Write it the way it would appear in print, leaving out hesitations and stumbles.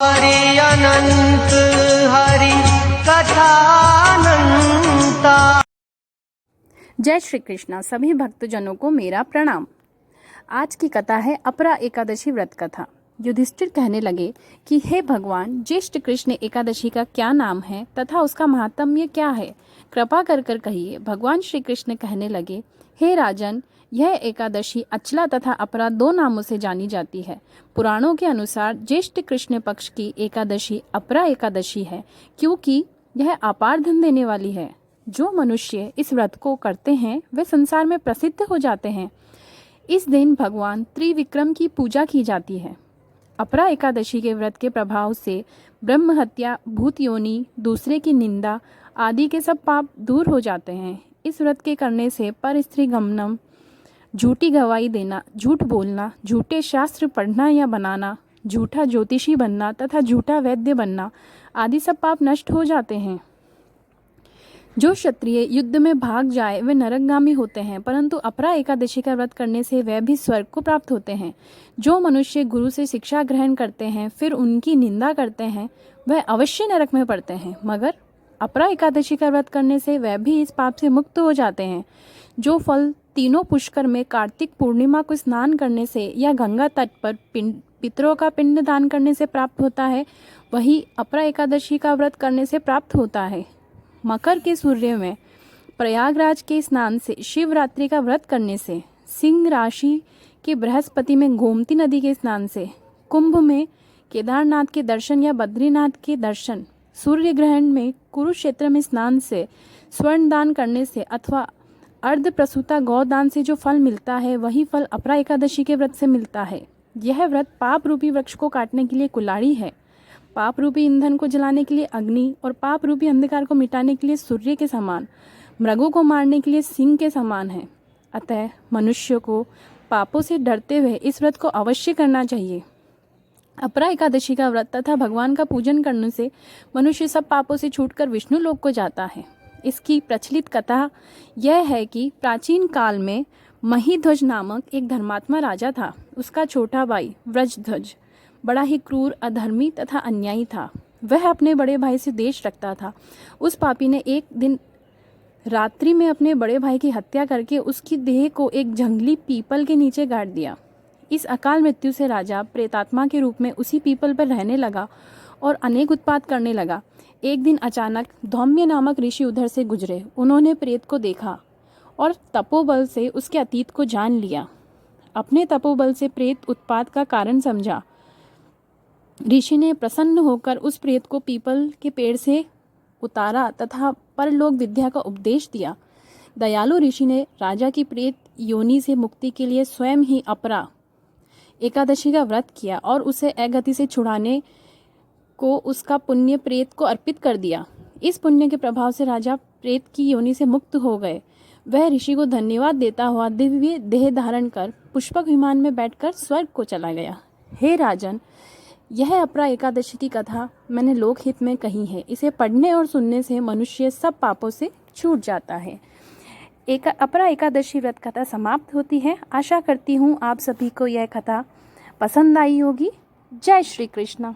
हरि अनंत हरि कथानंता। जय श्री कृष्णा। सभी भक्तजनों को मेरा प्रणाम। आज की कथा है अपरा एकादशी व्रत कथा। युधिष्ठिर कहने लगे कि हे भगवान, ज्येष्ठ कृष्ण एकादशी का क्या नाम है तथा उसका महात्म्य क्या है, कृपा कर कर कहिए। भगवान श्री कृष्ण कहने लगे, हे राजन, यह एकादशी अचला तथा अपरा दो नामों से जानी जाती है। पुराणों के अनुसार ज्येष्ठ कृष्ण पक्ष की एकादशी अपरा एकादशी है, क्योंकि यह अपार धन देने वाली है। जो मनुष्य इस व्रत को करते हैं वे संसार में प्रसिद्ध हो जाते हैं। इस दिन भगवान त्रिविक्रम की पूजा की जाती है। अपरा एकादशी के व्रत के प्रभाव से ब्रह्म हत्या, भूत योनि, दूसरे की निंदा आदि के सब पाप दूर हो जाते हैं। इस व्रत के करने से पर स्त्री गमनम, झूठी गवाही देना, झूठ बोलना, झूठे शास्त्र पढ़ना या बनाना, झूठा ज्योतिषी बनना तथा झूठा वैद्य बनना आदि सब पाप नष्ट हो जाते हैं। जो क्षत्रिय युद्ध में भाग जाए वे नरकगामी होते हैं, परंतु अपरा एकादशी का व्रत करने से वह भी स्वर्ग को प्राप्त होते हैं। जो मनुष्य गुरु से शिक्षा ग्रहण करते हैं फिर उनकी निंदा करते हैं वह अवश्य नरक में पड़ते हैं, मगर अपरा एकादशी का व्रत करने से वह भी इस पाप से मुक्त हो जाते हैं। जो फल तीनों पुष्कर में कार्तिक पूर्णिमा को स्नान करने से या गंगा तट पर पितरों का पिंड दान करने से प्राप्त होता है, वही अपरा एकादशी का व्रत करने से प्राप्त होता है। मकर के सूर्य में प्रयागराज के स्नान से, शिवरात्रि का व्रत करने से, सिंह राशि के बृहस्पति में गोमती नदी के स्नान से, कुंभ में केदारनाथ के दर्शन या बद्रीनाथ के दर्शन, सूर्य ग्रहण में कुरुक्षेत्र में स्नान से, स्वर्ण दान करने से अथवा अर्ध प्रसूता गौदान से जो फल मिलता है वही फल अपरा एकादशी के व्रत से मिलता है। यह व्रत पाप रूपी वृक्ष को काटने के लिए कुल्हाड़ी है, पाप रूपी ईंधन को जलाने के लिए अग्नि और पाप रूपी अंधकार को मिटाने के लिए सूर्य के समान, मृगों को मारने के लिए सिंह के समान है। अतः मनुष्य को पापों से डरते हुए इस व्रत को अवश्य करना चाहिए। अपरा एकादशी का व्रत तथा भगवान का पूजन करने से मनुष्य सब पापों से छूटकर विष्णु लोक को जाता है। इसकी प्रचलित कथा यह है कि प्राचीन काल में महिध्वज नामक एक धर्मात्मा राजा था। उसका छोटा भाई व्रजध्वज बड़ा ही क्रूर, अधर्मी तथा अन्यायी था। वह अपने बड़े भाई से द्वेष रखता था। उस पापी ने एक दिन रात्रि में अपने बड़े भाई की हत्या करके उसकी देह को एक जंगली पीपल के नीचे गाड़ दिया। इस अकाल मृत्यु से राजा प्रेतात्मा के रूप में उसी पीपल पर रहने लगा और अनेक उत्पात करने लगा। एक दिन अचानक धौम्य नामक ऋषि उधर से गुजरे। उन्होंने प्रेत को देखा और तपोबल से उसके अतीत को जान लिया। अपने तपोबल से प्रेत उत्पात का कारण समझा। ऋषि ने प्रसन्न होकर उस प्रेत को पीपल के पेड़ से उतारा तथा परलोक विद्या का उपदेश दिया। दयालु ऋषि ने राजा की प्रेत योनि से मुक्ति के लिए स्वयं ही अपरा एकादशी का व्रत किया और उसे अगति से छुड़ाने को उसका पुण्य प्रेत को अर्पित कर दिया। इस पुण्य के प्रभाव से राजा प्रेत की योनि से मुक्त हो गए। वह ऋषि को धन्यवाद देता हुआ दिव्य देह धारण कर पुष्पक विमान में बैठकर स्वर्ग को चला गया। हे राजन, यह अपरा एकादशी की कथा मैंने लोकहित में कही है। इसे पढ़ने और सुनने से मनुष्य सब पापों से छूट जाता है। अपरा एकादशी व्रत कथा समाप्त होती है। आशा करती हूँ आप सभी को यह कथा पसंद आई होगी। जय श्री कृष्ण।